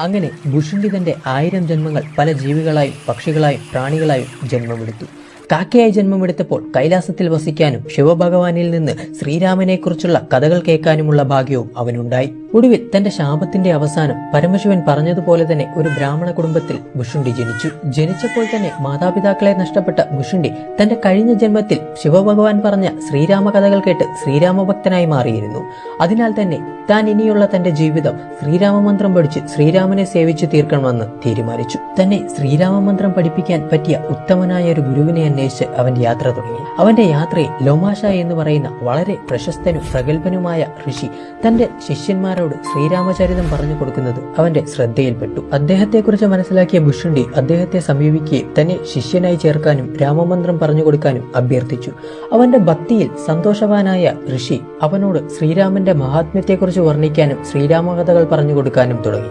അങ്ങനെ ഭുഷുണ്ഡി തന്റെ 1000 ജന്മങ്ങൾ പല ജീവികളായും പക്ഷികളായും പ്രാണികളായും ജന്മമെടുത്തു. കാക്കയായി ജന്മമെടുത്തപ്പോൾ കൈലാസത്തിൽ വസിക്കാനും ശിവഭഗവാനിൽ നിന്ന് ശ്രീരാമനെക്കുറിച്ചുള്ള കഥകൾ കേൾക്കാനുമുള്ള ഭാഗ്യവും അവനുണ്ടായി. ഒടുവിൽ തന്റെ ശാപത്തിന്റെ അവസാനം പരമശിവൻ പറഞ്ഞതുപോലെ തന്നെ ഒരു ബ്രാഹ്മണ കുടുംബത്തിൽ ഭുഷുണ്ഡി ജനിച്ചു. ജനിച്ചപ്പോൾ തന്നെ മാതാപിതാക്കളെ നഷ്ടപ്പെട്ട ഭുഷുണ്ഡി തന്റെ കഴിഞ്ഞ ജന്മത്തിൽ ശിവഭഗവാൻ പറഞ്ഞ ശ്രീരാമ കഥകൾ കേട്ട് ശ്രീരാമഭക്തനായി മാറിയിരുന്നു. അതിനാൽ തന്നെ താൻ ഇനിയുള്ള തന്റെ ജീവിതം ശ്രീരാമമന്ത്രം പഠിച്ച് ശ്രീരാമനെ സേവിച്ചു തീർക്കണമെന്ന് തീരുമാനിച്ചു. തന്നെ ശ്രീരാമമന്ത്രം പഠിപ്പിക്കാൻ പറ്റിയ ഉത്തമനായ ഒരു ഗുരുവിനെ അന്വേഷിച്ച് അവന്റെ യാത്ര തുടങ്ങി. അവന്റെ യാത്രയിൽ ലോമാശ എന്ന് പറയുന്ന വളരെ പ്രശസ്തനും പ്രഗത്ഭനുമായ ഋഷി തന്റെ ശിഷ്യന്മാരോട് ശ്രീരാമചരിതം പറഞ്ഞു കൊടുക്കുന്നത് അവന്റെ ശ്രദ്ധയിൽപ്പെട്ടു. അദ്ദേഹത്തെക്കുറിച്ച് മനസ്സിലാക്കിയ ഭുഷുണ്ഡി അദ്ദേഹത്തെ സമീപിക്കുകയും തന്നെ ശിഷ്യനായി ചേർക്കാനും രാമമന്ത്രം പറഞ്ഞു കൊടുക്കാനും അഭ്യർത്ഥിച്ചു. അവന്റെ ഭക്തിയിൽ സന്തോഷവാനായ ഋഷി അവനോട് ശ്രീരാമന്റെ മഹാത്മ്യത്തെക്കുറിച്ച് വർണ്ണിക്കാനും ശ്രീരാമകഥകൾ പറഞ്ഞു കൊടുക്കാനും തുടങ്ങി.